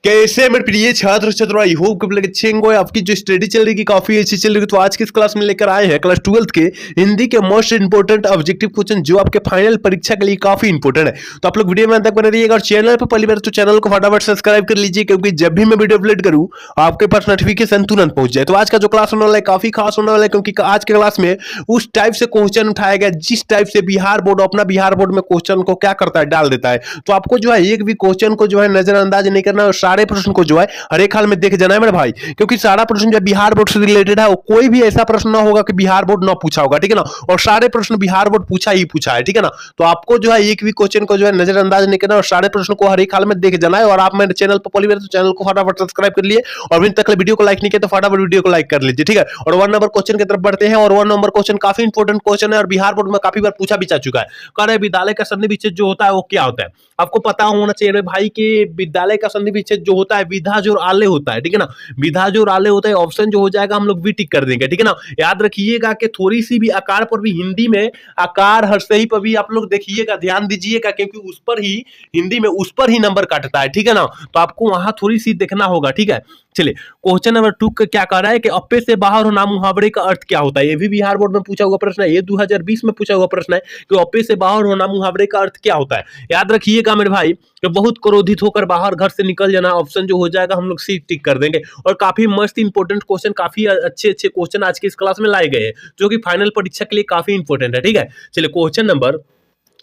कैसे मेरे प्रिय छात्र छात्रा, आई होप कि अच्छे होंगे। आपकी जो स्टडी चल रही है काफी अच्छी चल रही है। तो आज की इस क्लास में लेकर आए हैं क्लास 12th के हिंदी के मोस्ट इंपोर्टेंट ऑब्जेक्टिव क्वेश्चन जो आपके फाइनल परीक्षा के लिए काफी इंपोर्टेंट है। तो आप लोग वीडियो में अंत तक बने रहिएगा और चैनल पर पहली बार तो चैनल को फटाफट सब्सक्राइब कर लीजिए, क्योंकि जब भी मैं वीडियो अपलोड करूँ आपके पास नोटिफिकेशन तुरंत पहुंच जाए। तो आज का जो क्लास होने वाला है काफी खास होने वाला है, क्योंकि आज के क्लास में उस टाइप से क्वेश्चन उठाया गया जिस टाइप से बिहार बोर्ड अपना बिहार बोर्ड में क्वेश्चन को क्या करता है, डाल देता है। तो आपको जो है एक भी क्वेश्चन को जो है नजरअंदाज नहीं करना और सारे प्रश्न को जो है हर एक हाल में देख जाना है मेरे भाई, क्योंकि सारा प्रश्न जो बिहार बोर्ड से रिलेटेड है वो कोई भी ऐसा प्रश्न ना होगा कि बिहार बोर्ड ना पूछा होगा, ठीक है ना। और सारे प्रश्न बिहार बोर्ड पूछा ही पूछा है, ठीक है ना। तो आपको जो है एक भी क्वेश्चन को जो है नजरअंदाज नहीं करना और सारे प्रश्न को हर एक हाल में देख जाना है। और आप मेरे चैनल पर पहली बार तो चैनल को फटाफट सब्सक्राइब कर लिए और अभी तक वीडियो को लाइक नहीं किया तो फटाफट वीडियो को लाइक कर लीजिए, ठीक है। और 1 नंबर क्वेश्चन की तरफ बढ़ते हैं। और 1 नंबर क्वेश्चन काफी इंपोर्टेंट क्वेश्चन है और बिहार बोर्ड में काफी बार पूछा भी जा चुका है। कह रहे विद्यालय का संधि विच्छेद जो होता है वो क्या होता है। आपको पता होना चाहिए भाई कि विद्यालय का संधि विच्छेद जो होता है विधा जोड़ आले होता है, ठीक है ना। विधा जोड़ आले होता है, ऑप्शन जो हो जाएगा हम लोग भी टिक कर देंगे, ठीक है ना। याद रखिएगा कि थोड़ी सी भी आकार पर भी हिंदी में आकार हर्षई पर भी आप लोग देखिएगा, ध्यान दीजिएगा, क्योंकि उस पर ही हिंदी में उस पर ही नंबर काटता है, ठीक है ना। तो आपको वहां थोड़ी सी देखना होगा, ठीक है। चलिए क्वेश्चन नंबर 2 का क्या कह रहा है कि अप्पे से बाहर होना मुहावरे का अर्थ क्या होता है। ये भी बिहार बोर्ड में पूछा हुआ प्रश्न है, ये 2020 में पूछा हुआ प्रश्न है कि अप्पे से बाहर होना मुहावरे का अर्थ क्या होता है। याद रखिएगा मेरे भाई कि बहुत क्रोधित होकर बाहर घर से निकल जाना, ऑप्शन जो हो जाएगा हम लोग सी टिक कर देंगे। और काफी मस्त इंपोर्टेंट क्वेश्चन, काफी अच्छे अच्छे क्वेश्चन आज की इस क्लास में लाए गए हैं जो कि फाइनल परीक्षा के लिए काफी इंपोर्टेंट है, ठीक है। चलिए क्वेश्चन नंबर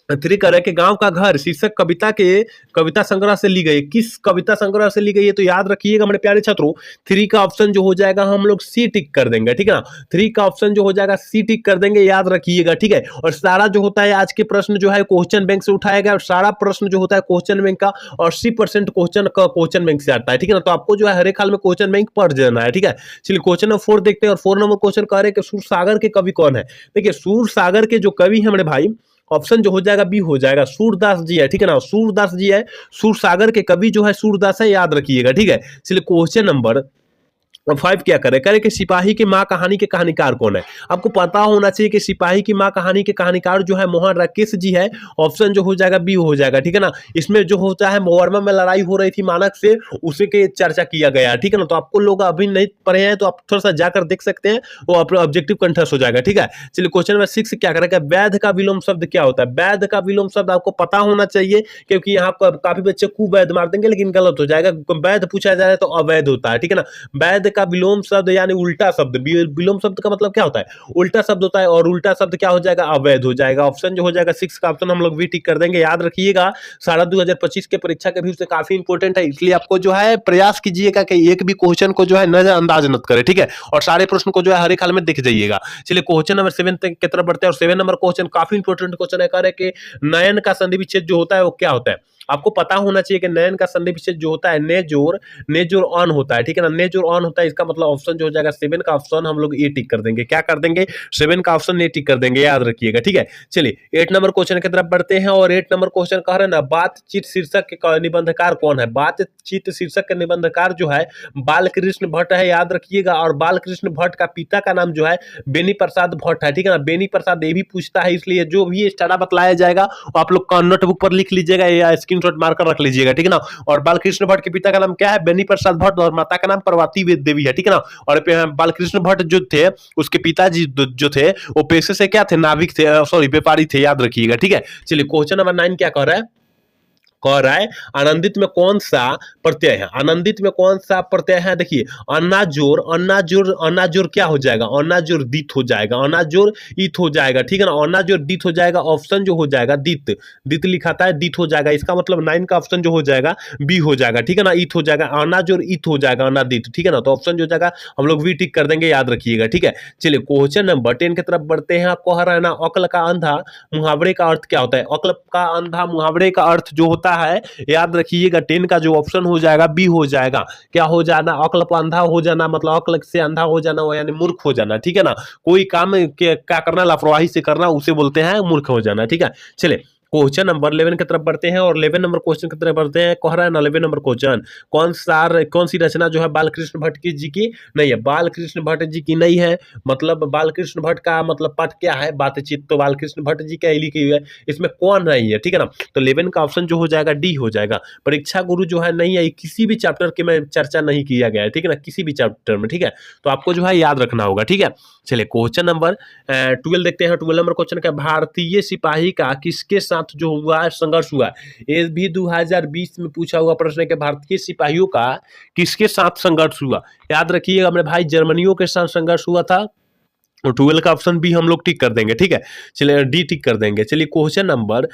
3 कह रहे कि गांव का घर शीर्षक कविता के कविता संग्रह से ली गई। किस कविता संग्रह से ली गई है, तो याद रखिएगा मेरे प्यारे छात्रों 3 का ऑप्शन जो हो जाएगा हम लोग सी टिक कर देंगे, ठीक है ना। 3 का ऑप्शन जो हो जाएगा सी टिक कर देंगे, याद रखिएगा, ठीक है। और सारा जो होता है आज के प्रश्न जो है क्वेश्चन बैंक से उठाया गया और सारा प्रश्न जो होता है क्वेश्चन बैंक का और 80% क्वेश्चन बैंक से आता है, ठीक है ना। तो आपको जो है हर एक हाल में क्वेश्चन बैंक पढ़ जाना है, ठीक है। चलिए क्वेश्चन नंबर 4 देखते हैं। और 4 नंबर क्वेश्चन कह रहे हैं कि सूरसागर के कवि कौन है। देखिए सूरसागर के जो कवि है मेरे भाई, ऑप्शन जो हो जाएगा बी हो जाएगा, सूरदास जी है, ठीक है ना। सूरदास जी है, सूरसागर के कवि जो है सूरदास है, याद रखिएगा, ठीक है। चलिए क्वेश्चन नंबर 5 क्या करे, कह रहे कि सिपाही की माँ कहानी के कहानीकार कौन है। आपको पता होना चाहिए कि सिपाही की माँ कहानी के कहानीकार जो है मोहन राकेश जी है, ऑप्शन जो हो जाएगा बी हो जाएगा, ठीक है ना। इसमें जो होता है मोहरमा में लड़ाई हो रही थी मानक से, उसी के चर्चा किया गया, ठीक है ना। तो आपको लोग अभी नहीं पढ़े हैं तो आप थोड़ा सा जाकर देख सकते हैं, वो अपना ऑब्जेक्टिव कंठस्थ हो जाएगा, ठीक है। चलिए क्वेश्चन नंबर 6 क्या करेगा, वैध का विलोम शब्द क्या होता है। वैध का विलोम शब्द आपको पता होना चाहिए, क्योंकि यहाँ काफी बच्चे कुवैध मार देंगे लेकिन गलत हो जाएगा। वैध पूछा जा रहा है तो अवैध होता है, ठीक है ना। वैध का विलोम शब्द यानी उल्टा शब्द, विलोम शब्द का मतलब क्या होता है, उल्टा शब्द होता है। और उल्टा शब्द क्या हो जाएगा, अवैध हो जाएगा। ऑप्शन जो हो जाएगा 6 का ऑप्शन हम लोग भी टिक कर देंगे। याद रखिएगा सारा 2025 के परीक्षा के व्यू से काफी इंपोर्टेंट है, इसलिए आपको जो है प्रयास कीजिएगा कि एक भी क्वेश्चन को जो है नजरअंदाज मत करे, ठीक है। और सारे प्रश्न को जो है हर एक हाल में देख जाइएगा। चलिए क्वेश्चन नंबर 7 की तरफ बढ़ते हैं। और 7 नंबर क्वेश्चन काफी इंपोर्टेंट क्वेश्चन है, कह रहे कि नयन का संधि विच्छेद जो होता है वो क्या होता है। आपको पता होना चाहिए कि नयन का संधि विच्छेद जो होता है नेजोर ऑन होता है, ठीक है ना। नेजोर ऑन होता है, इसका मतलब ऑप्शन जो हो जाएगा 7 का ऑप्शन हम लोग ए टिक कर देंगे। क्या कर देंगे, 7 का ऑप्शन ए टिक कर देंगे, याद रखिएगा, ठीक है। चलिए 8 नंबर क्वेश्चन की तरफ बढ़ते हैं। और 8 नंबर क्वेश्चन कह रहे हैं ना, बातचीत शीर्षक के निबंधकार कौन है। बातचीत शीर्षक के निबंधकार जो है बालकृष्ण भट्ट है, याद रखिएगा। और बालकृष्ण भट्ट का पिता का नाम जो है बेनी प्रसाद भट्ट है, ठीक है ना। बेनी प्रसाद ये भी पूछता है, इसलिए जो भी स्टारा बतलाया जाएगा वो आप लोग नोटबुक पर लिख लीजिएगा या स्क्रीनशॉट मारकर रख लीजिएगा, ठीक है ना। और बालकृष्ण भट्ट के पिता का नाम क्या है, बेनी प्रसाद भट्ट, और माता का नाम प्रभावती देवी है, ठीक है ना। और बालकृष्ण भट्ट जो थे उसके पिताजी जो थे वो पेशे से क्या थे, नाविक थे, सॉरी व्यापारी थे, याद रखिएगा, ठीक है। चलिए क्वेश्चन नंबर 9 क्या कह रहा है, कह रहा है आनंदित में कौन सा प्रत्यय है। आनंदित में कौन सा प्रत्यय है, देखिए अन्नाजोर क्या हो जाएगा, अन्नाजोर दित हो जाएगा, अन्नाजोर इत हो जाएगा, ठीक है ना। अन्नाजोर दित हो जाएगा, ऑप्शन जो हो जाएगा दित लिखाता है, दित हो जाएगा। इसका मतलब 9 का ऑप्शन जो हो जाएगा बी हो जाएगा, ठीक है ना। इत हो जाएगा, अन्नाजोर इत हो जाएगा, अन्नादित, ठीक है ना। तो ऑप्शन जो हो जाएगा हम लोग वी टिक कर देंगे, याद रखिएगा, ठीक है। चलिए क्वेश्चन नंबर 10 की तरफ बढ़ते हैं। कह रहा है ना, अक्ल का अंधा मुहावरे का अर्थ क्या होता है। अक्ल का अंधा मुहावरे का अर्थ जो होता है, याद रखिएगा 10 का जो ऑप्शन हो जाएगा बी हो जाएगा। क्या हो जाना, अक्ल पर अंधा हो जाना, मतलब अक्ल से अंधा हो जाना यानी मूर्ख हो जाना, ठीक है ना। कोई काम क्या करना लापरवाही से करना उसे बोलते हैं मूर्ख हो जाना, ठीक है। चलिए क्वेश्चन नंबर 11 की तरफ बढ़ते हैं और 11 नंबर क्वेश्चन की तरफ बढ़ते हैं। कह रहा है ना 11 नंबर क्वेश्चन, कौन सी रचना जो है बालकृष्ण भट्ट की जी की नहीं है, बालकृष्ण भट्ट जी की नहीं है। मतलब बालकृष्ण भट्ट का मतलब पाठ क्या है, बातचीत, तो बालकृष्ण भट्ट जी का ही लिखी हुई है, इसमें कौन नहीं है, ठीक है ना। तो 11 का ऑप्शन जो हो जाएगा डी हो जाएगा। परीक्षा गुरु जो है नहीं है, किसी भी चैप्टर के में चर्चा नहीं किया गया है, ठीक है ना, किसी भी चैप्टर में, ठीक है। तो आपको जो है याद रखना होगा, ठीक है। चलिए क्वेश्चन नंबर 12 देखते हैं। 12 नंबर क्वेश्चन का, भारतीय सिपाही का किसके साथ जो हुआ है संघर्ष हुआ है। ये भी 2020 में पूछा हुआ प्रश्न है कि भारतीय सिपाहियों का किसके साथ संघर्ष हुआ। याद रखिएगा मेरे भाई, जर्मनियों के साथ संघर्ष हुआ था। और 12 का ऑप्शन बी हम लोग टिक कर देंगे, ठीक है। चलिए डी टिक कर देंगे। चलिए क्वेश्चन नंबर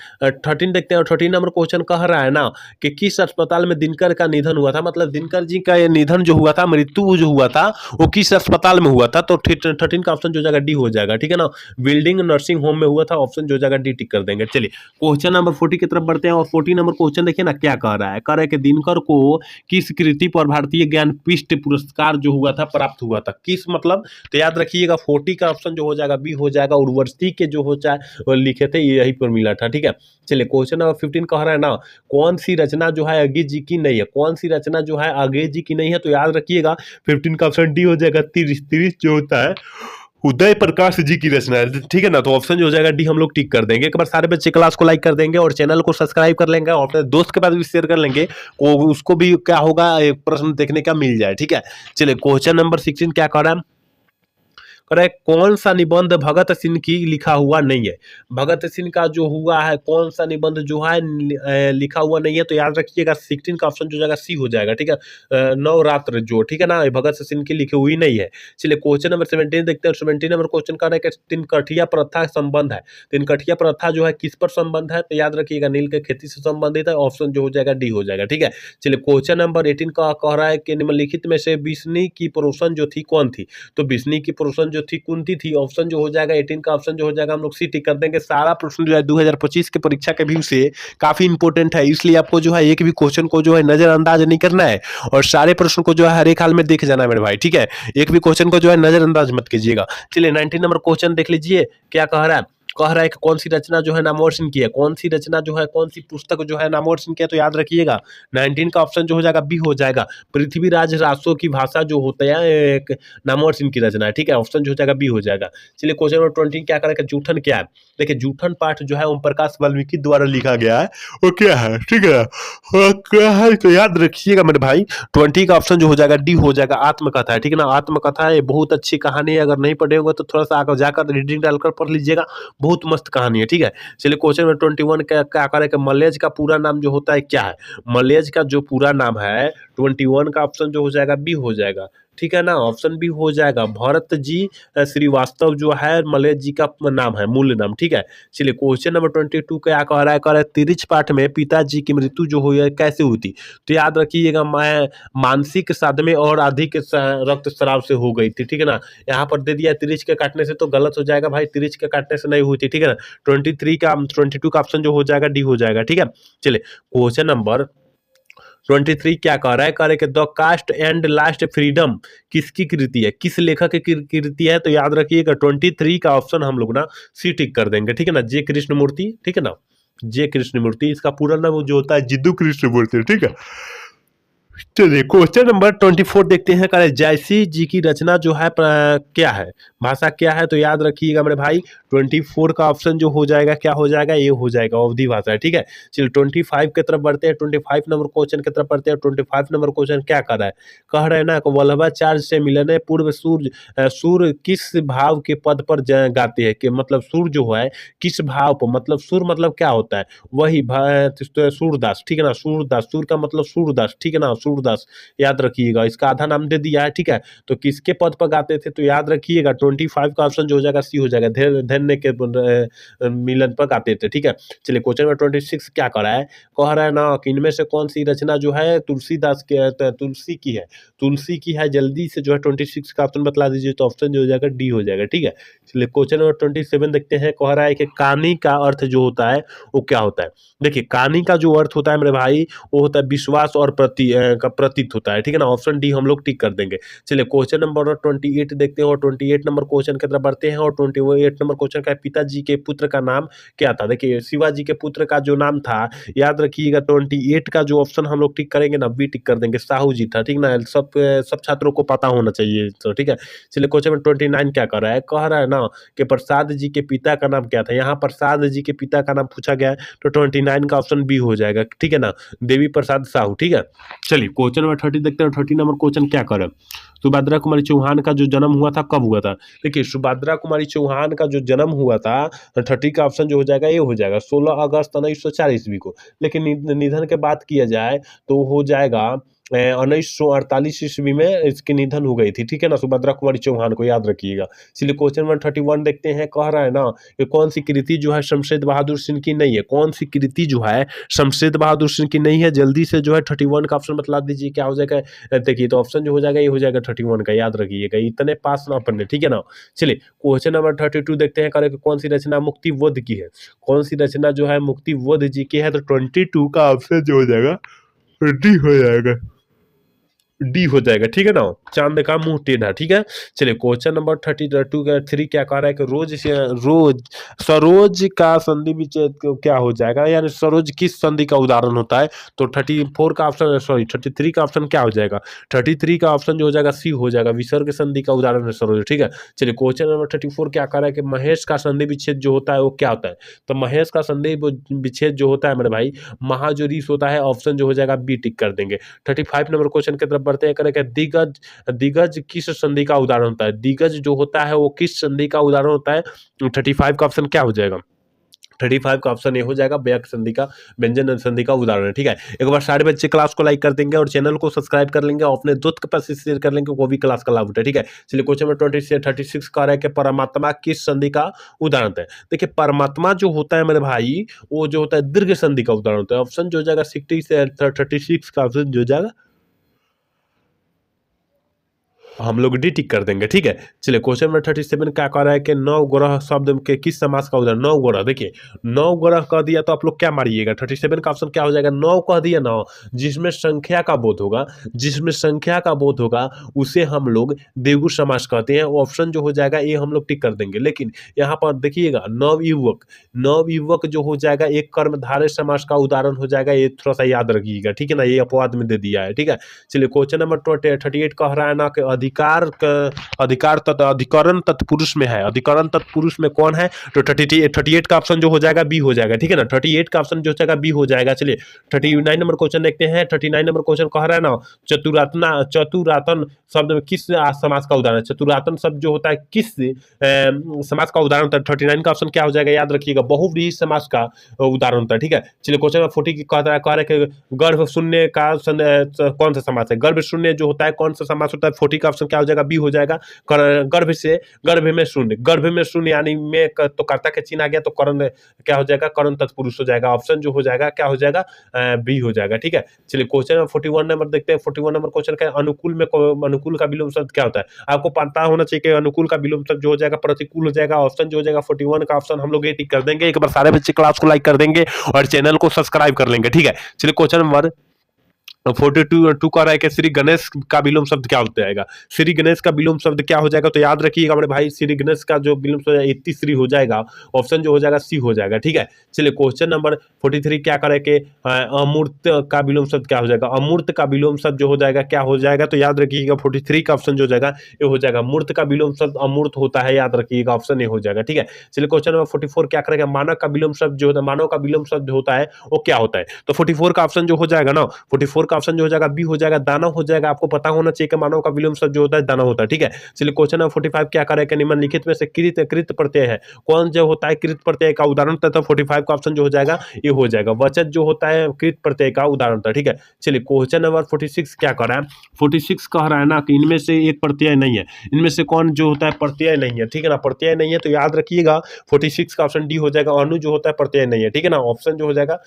13 देखते हैं। और 13 नंबर क्वेश्चन कह रहा है ना कि किस अस्पताल में दिनकर का निधन हुआ था। मतलब दिनकर जी का ये निधन जो हुआ था, मृत्यु जो हुआ था, वो किस अस्पताल में हुआ था। तो 13 का ऑप्शन जो हो जाएगा डी हो जाएगा, ठीक है ना। बिल्डिंग नर्सिंग होम में हुआ था, ऑप्शन जो हो जाएगा डी टिक कर देंगे। चलिए क्वेश्चन नंबर 40 की तरफ बढ़ते हैं। और 40 नंबर क्वेश्चन देखिए ना क्या कह रहा है। कह रहा है कि दिनकर को किस कृति पर भारतीय ज्ञानपीठ पुरस्कार जो हुआ था प्राप्त हुआ था, किस मतलब। तो याद रखिएगा 40 का ऑप्शन जो हो जाएगा बी हो जाएगा। उर्वशी के जो हो चाहे वो लिखे थे, यही पर मिला था, ठीक है। चलिए क्वेश्चन नंबर 15 कह रहा है ना, कौन सी रचना जो है अगे जी की नहीं है, कौन सी रचना जो है आगे जी की नहीं है। तो याद रखिएगा 15 का ऑप्शन डी हो जाएगा। 30 जो होता है उदय प्रकाश जी की रचना है, ठीक है ना। तो ऑप्शन जो हो जाएगा डी हम लोग टिक कर देंगे। एक बार सारे बच्चे क्लास को लाइक कर देंगे और चैनल को सब्सक्राइब कर लेंगे और अपने दोस्त के पास भी शेयर कर लेंगे, वो उसको भी क्या होगा, एक प्रश्न देखने का मिल जाए, ठीक है। चलिए क्वेश्चन नंबर 16 क्या कर रहा है। करेक्ट, कौन सा निबंध भगत सिंह की लिखा हुआ नहीं है। भगत सिंह का जो हुआ है कौन सा निबंध जो है लिखा हुआ नहीं है। तो याद रखिएगा 16 का ऑप्शन जो जाएगा सी हो जाएगा, ठीक है। नवरात्र जो, ठीक है ना, भगत सिंह की लिखी हुई नहीं है। चलिए क्वेश्चन नंबर 17 देखते हैं। 17 नंबर क्वेश्चन का है कि तिनकठिया प्रथा संबंध है। तिनकठिया प्रथा जो है किस पर संबंध है। तो याद रखिएगा नील के खेती से संबंधित है, ऑप्शन जो हो जाएगा डी हो जाएगा, ठीक है। चलिए क्वेश्चन नंबर 18 का कह रहा है कि निम्नलिखित में से बिस्नी की पड़ोसन जो थी कौन थी। तो बिस्नी की पड़ोसन जो थी कुंती थी, ऑप्शन जो हो जाएगा 18 का ऑप्शन जो हो जाएगा हम लोग सी टिक कर देंगे। सारा प्रश्न जो है 2025 के परीक्षा के व्यू से काफी इंपॉर्टेंट है, इसलिए आपको जो है एक भी क्वेश्चन को जो है नजरअंदाज नहीं करना है और सारे प्रश्न को जो है हर एक हाल में देख जाना है मेरे भाई, ठीक है। एक भी क्वेश्चन को जो है नजरअंदाज मत कीजिएगा। चलिए 19 नंबर क्वेश्चन देख लीजिए क्या कह रहा है। कह रहा है कि कौन सी रचना जो है नामवर्षण की है, कौन सी रचना जो है, कौन सी पुस्तक जो है नामवर्षण किया। तो याद रखिएगा 19 का ऑप्शन जो हो जाएगा बी हो जाएगा। पृथ्वीराज रासो की भाषा जो होता है एक नामवर्षण की रचना है, ठीक है। ऑप्शन जो हो जाएगा बी हो जाएगा। चलिए क्वेश्चन नंबर 20 क्या करेगा, जूठन क्या है। देखिए जूठन पाठ जो है ओम प्रकाश वाल्मीकि द्वारा लिखा गया है, वो क्या है, ठीक है। क्या है तो याद रखिएगा मेरे भाई 20 का ऑप्शन जो हो जाएगा डी हो जाएगा। आत्मकथा है, ठीक है ना। आत्मकथा है, बहुत अच्छी कहानी है, अगर नहीं पढ़े होंगे तो थोड़ा सा आकर जाकर रीडिंग डालकर पढ़ लीजिएगा, बहुत मस्त कहानी है, ठीक है। चलिए क्वेश्चन में 21 का क्या करे कि मलेज का पूरा नाम जो होता है क्या है। मलेज का जो पूरा नाम है 21 का ऑप्शन जो हो जाएगा बी हो जाएगा, ठीक है ना। ऑप्शन बी हो जाएगा। भरत जी श्रीवास्तव जो है मलेज जी का नाम है, मूल नाम, ठीक है। चलिए क्वेश्चन नंबर 22 क्या कह रहा है तिरिच पाठ में पिताजी की मृत्यु जो हुई है कैसे हुई थी। तो याद रखिएगा मैं मानसिक सदमे और अधिक रक्तस्राव से हो गई थी, ठीक है ना। यहाँ पर दे दिया तिरिच के काटने से, तो गलत हो जाएगा भाई, तिरिच के काटने से नहीं हुई थी, ठीक है ना। 22 का ऑप्शन जो हो जाएगा डी हो जाएगा, ठीक है। चलिए क्वेश्चन नंबर 23 क्या कह रहा है, कह रहे कि the cast and last freedom किसकी कृति है, किस लेखक की कृति है। तो याद रखिएगा 23 का ऑप्शन हम लोग ना सी टिक कर देंगे, ठीक है ना। जे कृष्णमूर्ति, ठीक है ना, जे कृष्णमूर्ति, इसका पूरा नाम जो होता है जिद्दू कृष्णमूर्ति, ठीक है। चलिए क्वेश्चन नंबर 24 देखते हैं। कह जैसी जी की रचना जो है क्या है, भाषा क्या है। तो याद रखिएगा मेरे भाई 24 का ऑप्शन जो हो जाएगा क्या हो जाएगा, ये हो जाएगा अवधि भाषा है, ठीक है। चलिए 25 की तरफ बढ़ते हैं। 25 नंबर क्वेश्चन की तरफ बढ़ते हैं। 25 नंबर क्वेश्चन क्या कर रहा है, कह रहे हैं ना वल्लभाचार्य से मिलने पूर्व सूर किस भाव के पद पर गाते हैं। कि मतलब सूर जो है किस भाव पर, मतलब सूर मतलब क्या होता है, वही सूरदास, ठीक है ना। सूरदास, सूर का मतलब सूरदास, ठीक है ना, सूरदास याद रखिएगा। इसका आधा नाम दे दिया है, ठीक है। तो किसके पद पर गाते थे। तो याद रखिएगा 25 का ऑप्शन जो हो जाएगा सी हो जाएगा। धन्य के मिलन पर गाते थे, ठीक है। चलिए क्वेश्चन में 26 क्या कर रहा है, कह रहा है ना कि इनमें से कौन सी रचना जो है तुलसीदास के तुलसी की है, तुलसी की है। जल्दी से जो है 26 का ऑप्शन बतला दीजिए, तो ऑप्शन जो हो जाएगा डी हो जाएगा, ठीक है। चलिए क्वेश्चन नंबर 27 देखते हैं। कह रहा है कि कहानी का अर्थ जो होता है वो क्या होता है। देखिए कहानी का जो अर्थ होता है मेरे भाई, वो होता है विश्वास और प्रतीत होता है, ठीक है ना। ऑप्शन डी हम लोग टिक कर देंगे। चलिए क्वेश्चन नंबर 28 देखते हैं और 28 नंबर क्वेश्चन की तरफ बढ़ते हैं। और 28 नंबर क्वेश्चन क्वेश्चन का है पिताजी के पुत्र का नाम क्या था। देखिए शिवाजी के पुत्र का जो नाम था, याद रखिएगा 28 का जो ऑप्शन हम लोग टिक करेंगे ना, बी टिक कर देंगे, साहू जी था, ठीक ना। सब छात्रों को पता होना चाहिए, तो ठीक है। चलिए क्वेश्चन नंबर 29 क्या कर रहा है, कह रहा है ना कि प्रसाद जी के पिता का नाम क्या था। यहाँ प्रसाद जी के पिता का नाम पूछा गया है, तो 29 का ऑप्शन बी हो जाएगा, ठीक है ना, देवी प्रसाद साहू, ठीक है। चलिए क्वेश्चन नंबर 30 देखते हैं। 30 नंबर क्वेश्चन क्या कर रहा है, सुभद्रा कुमारी चौहान का जो जन्म हुआ था कब हुआ था। देखिए सुभद्रा कुमारी चौहान का जो जन्म हुआ था, 30 का ऑप्शन जो हो जाएगा ये हो जाएगा 16 अगस्त 1904 ईस्वी को। लेकिन निधन के बात किया जाए तो हो जाएगा 1948 ईस्वी में इसकी निधन हो गई थी, ठीक है ना, सुभद्रा कुमारी चौहान को याद रखिएगा। चलिए क्वेश्चन नंबर 31 देखते हैं। कह रहा है ना कि कौन सी कृति जो है शमशेद बहादुर सिंह की नहीं है, कौन सी कृति जो है शमशेद बहादुर सिंह की नहीं है, जल्दी से जो है 31 का ऑप्शन बतला दीजिए क्या हो जाएगा। देखिए तो ऑप्शन जो हो जाएगा ये हो जाएगा 31 का, याद रखिएगा, इतने पास ना पढ़ने, ठीक है ना। चलिए क्वेश्चन नंबर 32 देखते हैं। करें कौन सी रचना मुक्ति बोध की है, कौन सी रचना जो है मुक्ति बोध जी की है, तो 22 का ऑप्शन जो हो जाएगा डी हो जाएगा, डी हो जाएगा, ठीक है ना, चांद का मुंह टेढ़ा, ठीक है। चलिए क्वेश्चन नंबर 3 क्या कह रहा है कि रोज सरोज का संधि विच्छेद क्या हो जाएगा, यानी सरोज किस संधि का उदाहरण होता है, तो 34 का ऑप्शन, सॉरी 33 का ऑप्शन क्या हो जाएगा, 33 का ऑप्शन जो हो जाएगा सी हो जाएगा, विसर्ग संधि का उदाहरण है सरोज, ठीक है। चलिए क्वेश्चन नंबर 34 क्या कह रहा है कि महेश का संधि विच्छेद जो होता है वो क्या होता है, तो महेश का संधि विच्छेद जो होता है मेरे भाई महाजोरीस होता है, ऑप्शन जो हो जाएगा बी टिक कर देंगे। 35 नंबर क्वेश्चन की तरफ बढ़ते हैं। करें दिग्गज, दिग्गज किस संधि का उदाहरण होता है, दिग्गज जो होता है वो किस संधि का उदाहरण होता है, 35 का ऑप्शन क्या हो जाएगा, 35 का ऑप्शन ये हो जाएगा व्यक्त संधि का, व्यंजन संधि का उदाहरण है, ठीक है। एक बार सारे बच्चे क्लास को लाइक कर देंगे और चैनल को सब्सक्राइब कर लेंगे और अपने दोस्त के पास शेयर कर लेंगे, वो भी क्लास का लाभ उठे, ठीक है। चलिए क्वेश्चन नंबर 36 कह रहा है कि परमात्मा किस संधि का उदाहरण है। देखिए परमात्मा जो होता है मेरे भाई वो जो होता है दीर्घ संधि का उदाहरण होता है, ऑप्शन जो हो जाएगा 60 से 36 का ऑप्शन जो हो जाएगा हम लोग डी टिक कर देंगे, ठीक है। चलिए क्वेश्चन नंबर 37 क्या कह रहा है कि नौ ग्रह शब्द के किस समास का उदाहरण, नौ ग्रह, देखिए नौ ग्रह कह दिया तो आप लोग क्या मारिएगा, 37 का ऑप्शन क्या हो जाएगा, नौ कह दिया ना, जिसमें संख्या का बोध होगा, जिसमें संख्या का बोध होगा उसे हम लोग द्विगु समास कहते हैं, वो ऑप्शन जो हो जाएगा ये हम लोग टिक कर देंगे। लेकिन यहाँ पर देखिएगा नवयुवक, नवयुवक जो हो जाएगा एक कर्मधारय समास का उदाहरण हो जाएगा, ये थोड़ा सा याद रखिएगा, ठीक है ना, ये अपवाद में दे दिया है, ठीक है। चलिए क्वेश्चन नंबर 38 कह रहा है ना कि अधिकार अधिकरण तत्पुरुष में है, अधिकरण तत्पुरुष में कौन है, तो 38 का ऑप्शन जो हो जाएगा बी हो जाएगा, ठीक है ना, 38 का ऑप्शन जो हो जाएगा बी हो जाएगा। चलिए 39 नंबर क्वेश्चन देखते हैं। 39 नंबर क्वेश्चन कह रहा है ना चतुरातन शब्द में किस समास का उदाहरण है, चतुरातन शब्द जो होता है किस समास का उदाहरण होता है, 39 का ऑप्शन क्या हो जाएगा, याद रखिएगा बहुव्रीहि समास का उदाहरण होता है, ठीक है। चलिए क्वेश्चन नंबर 40 कह रहा है कि गर्भ शून्य का कौन सा समास है, गर्भ शून्य जो होता है कौन सा समास होता है, 40 का ऑप्शन क्या हो जाएगा, बी हो जाएगा, गर्भ से गर्भ में शून्य, गर्भ में शून्य यानी में तो कर्ता के चिन्ह आ गया, तो करण क्या हो जाएगा, करण तत्पुरुष हो जाएगा, ऑप्शन जो हो जाएगा क्या हो जाएगा, बी हो जाएगा, ठीक है। चलिए क्वेश्चन नंबर 41 नंबर देखते हैं। 41 नंबर क्वेश्चन का अनुकूल में अनुकूल का विलोम शब्द क्या होता है, आपको पता होना चाहिए कि अनुकूल का विलोम शब्द जो हो जाएगा प्रतिकूल हो जाएगा, ऑप्शन जो हो जाएगा 41 का ऑप्शन हम लोग ये टिक कर देंगे। एक बार सारे बच्चे क्लास को लाइक कर देंगे और चैनल को सब्सक्राइब कर लेंगे, ठीक है। चलिए क्वेश्चन नंबर 42 कह रहा है कि श्री गणेश का विलोम शब्द क्या होता है, श्री गणेश का विलोम शब्द क्या हो जाएगा, तो याद रखिएगा मेरे भाई श्री गणेश का जो विलोम शब्द इति श्री हो जाएगा, ऑप्शन जो हो जाएगा सी हो जाएगा, ठीक है। चलिए क्वेश्चन नंबर 43 क्या करे कि अमूर्त का विलोम शब्द क्या हो जाएगा, अमूर्त का विलोम शब्द जो हो जाएगा क्या हो जाएगा, तो याद रखिएगा 43 का ऑप्शन जो हो जाएगा ये हो जाएगा, मूर्त का विलोम शब्द अमूर्त होता है, याद रखिएगा ऑप्शन ये हो जाएगा, ठीक है। चलिए क्वेश्चन नंबर 44 क्या करेगा, मानव का विलोम शब्द जो होता है, मानव का विलोम शब्द होता है वो क्या होता है, तो 44 का ऑप्शन जो हो जाएगा ना, 44 का ऑप्शन जो हो जाएगा बी हो जाएगा, दानव हो जाएगा, आपको पता होना चाहिए कि मानव का विलोम शब्द जो होता है दानव होता है, ठीक है। चलिए क्वेश्चन नंबर 45 क्या करे कि निम्नलिखित में से कृत प्रत्यय है, कौन जो होता है कृत प्रत्यय का उदाहरण, तथा 45 का ऑप्शन जो हो जाएगा ये हो जाएगा, वचन जो होता है कृत प्रत्यय का उदाहरण था, ठीक है। चलिए क्वेश्चन नंबर 46 क्या कर रहा है, 46 कह रहा है ना कि इनमें से एक प्रत्यय नहीं है, इनमें से कौन जो होता है प्रत्यय नहीं है, ठीक है ना, प्रत्यय नहीं है, तो याद रखिएगा 46 का ऑप्शन डी हो जाएगा, अनु जो होता है प्रत्यय नहीं है, ठीक है ना, ऑप्शन जो हो जाएगा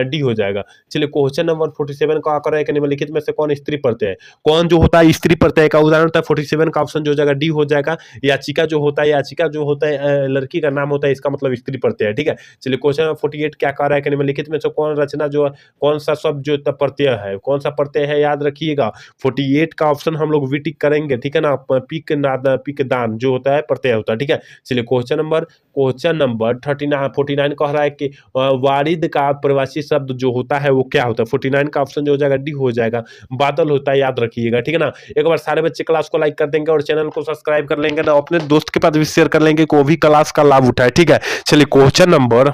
डी हो जाएगा। चलिए क्वेश्चन नंबर 47 का कर रहा है कि निम्नलिखित में से कौन स्त्री प्रत्यय है, कौन जो होता है स्त्री प्रत्यय का उदाहरण होता है, 47 का ऑप्शन जो हो जाएगा डी हो जाएगा, याचिका जो होता है, याचिका जो होता है लड़की का नाम होता है, इसका मतलब स्त्री प्रत्यय है, ठीक है। चलिए क्वेश्चन नंबर 48 क्या कह रहा है कि निम्नलिखित में से कौन रचना जो कौन सा शब्द जो प्रत्यय है, कौन सा प्रत्यय है, याद रखिएगा 48 का ऑप्शन हम लोग वी टिक करेंगे, ठीक है ना, पिक दान जो होता है प्रत्यय होता है, ठीक है। चलिए क्वेश्चन नंबर क्वेश्चन नंबर 49 कह रहा है कि वारिद का प्रवासी शब्द जो होता है वो क्या होता है। 49 का ऑप्शन जो हो जाएगा डी हो जाएगा, बादल होता है, याद रखिएगा, ठीक है ना। एक बार सारे बच्चे क्लास को लाइक कर देंगे और चैनल को सब्सक्राइब कर लेंगे ना, अपने दोस्त के पास भी शेयर कर लेंगे कि वो भी क्लास का लाभ उठाए, ठीक है। चलिए क्वेश्चन नंबर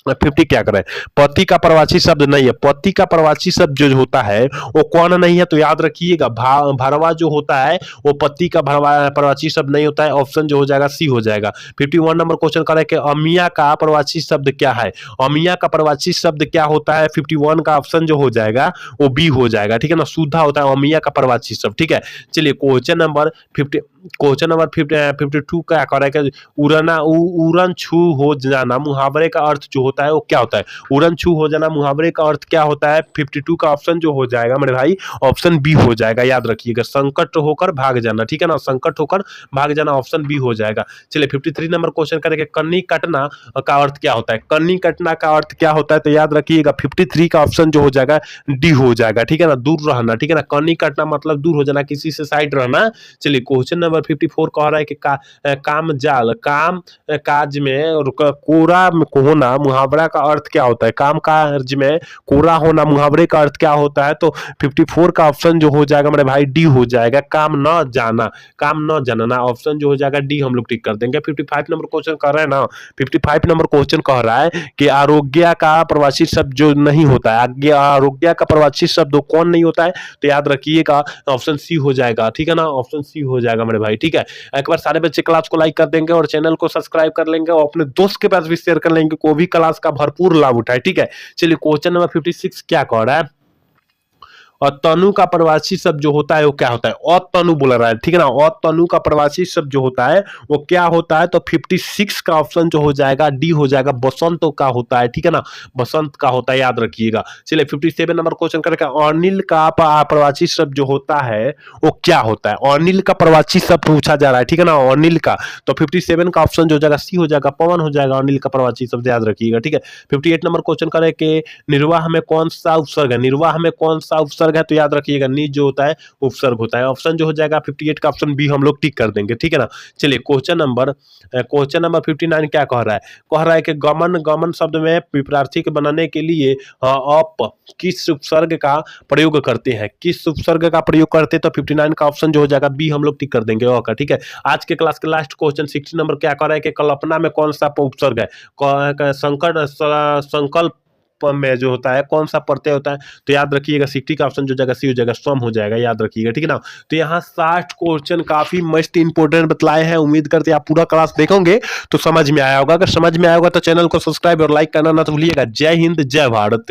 50 क्या करें। पति का प्रवाची शब्द नहीं है। पति का प्रवाची शब्द जो होता है वो कौन नहीं है, तो याद रखिएगा भरवा जो होता है वो पति का प्रवाची शब्द नहीं होता है। ऑप्शन जो हो जाएगा सी हो जाएगा। 51 नंबर क्वेश्चन करें कि अमिया का प्रवाची शब्द क्या है। अमिया का प्रवाची शब्द क्या होता है। 51 का ऑप्शन जो हो जाएगा वो बी हो जाएगा, ठीक है ना। सुधा होता है अमिया का प्रवाची शब्द, ठीक है। चलिए क्वेश्चन नंबर 52 क्या कर रहा है कि उड़न छू हो जाना मुहावरे का अर्थ जो होता है वो क्या होता है। उड़न छू हो जाना मुहावरे का अर्थ क्या होता है। 52 का ऑप्शन जो हो जाएगा मेरे भाई ऑप्शन बी हो जाएगा, याद रखिएगा, संकट होकर भाग जाना, ठीक है ना। संकट होकर भाग जाना ऑप्शन बी हो जाएगा। चलिए 53 नंबर क्वेश्चन करेंगे कन्नी कटना का अर्थ क्या होता है। कन्नी कटना का अर्थ क्या होता है, तो याद रखिएगा 53 का ऑप्शन जो हो जाएगा डी हो जाएगा, ठीक है ना। दूर रहना, ठीक है ना। कन्नी कटना मतलब दूर हो जाना, किसी से साइड रहना। चलिए क्वेश्चन नंबर 54 कह रहा है कि काम जाल काम काज में कोरा होना मुहावरा का अर्थ क्या होता है। काम काज में कोरा होना मुहावरे का अर्थ क्या होता है, तो 54 का ऑप्शन जो हो जाएगा मेरे भाई डी हो जाएगा, काम न जाना, काम न जानना। ऑप्शन जो हो जाएगा डी हम लोग टिक कर देंगे। 55 नंबर क्वेश्चन कह रहे हैं ना, 55 नंबर क्वेश्चन कह रहा है कि आरोग्य का प्रवासी शब्द जो नहीं होता है, आरोग्य का प्रवासी शब्द कौन नहीं होता है, तो याद रखिएगा ऑप्शन सी हो जाएगा, ठीक है ना। ऑप्शन सी हो जाएगा मेरे भाई, ठीक है। एक बार सारे बच्चे क्लास को लाइक कर देंगे और चैनल को सब्सक्राइब कर लेंगे और अपने दोस्त के पास भी शेयर कर लेंगे, को भी क्लास का भरपूर लाभ उठाए, ठीक है। चलिए क्वेश्चन नंबर 56 क्या कह रहा है। और तनु का प्रवासी शब्द जो होता है वो क्या होता है। अतनु बोल रहा है, ठीक है ना। अतनु का प्रवासी शब्द जो होता है वो क्या होता है, तो 56 का ऑप्शन जो हो जाएगा डी हो जाएगा, बसंत का होता है, ठीक है ना। बसंत का होता है, याद रखिएगा। चलिए 57 नंबर क्वेश्चन करेंगे अनिल का प्रवासी शब्द जो होता है वो क्या होता है। अनिल का प्रवासी शब्द पूछा जा रहा है, ठीक है ना। अनिल का, तो 57 का ऑप्शन जो हो जाएगा सी हो जाएगा, पवन हो जाएगा अनिल का प्रवासी शब्द, याद रखिएगा, ठीक है। 58 नंबर क्वेश्चन करें कि निर्वाह में कौन सा उपसर्ग है। निर्वाह में कौन सा उपसर्ग है, तो याद रखिएगा निज जो होता है उपसर्ग होता है। ऑप्शन जो हो जाएगा 58 का ऑप्शन बी हम लोग टिक कर देंगे, ठीक है ना। चलिए क्वेश्चन नंबर 59 क्या कह रहा है। कह रहा है कि गमन शब्द में विपरार्थी के बनाने के लिए अप किस उपसर्ग का प्रयोग करते हैं। किस उपसर्ग का प्रयोग करते हैं, तो 59 का ऑप्शन जो हो जाएगा बी हम लोग टिक कर देंगे का, ठीक है। आज के क्लास के लास्ट क्वेश्चन 60 नंबर क्या कह रहा है कि कल्पना में कौन सा उपसर्ग है। संकल्प में जो होता है कौन सा प्रत्यय होता है, तो याद रखिएगा 60 का ऑप्शन जो जाएगा सी हो जाएगा, सम हो जाएगा, याद रखिएगा, ठीक है ना। तो यहाँ 60 क्वेश्चन काफी मस्त इंपोर्टेंट बतलाए हैं। उम्मीद करते हैं आप पूरा क्लास देखोगे तो समझ में आया होगा। अगर समझ में आया होगा तो चैनल को सब्सक्राइब और लाइक करना ना तो भूलिएगा। जय हिंद, जय भारत।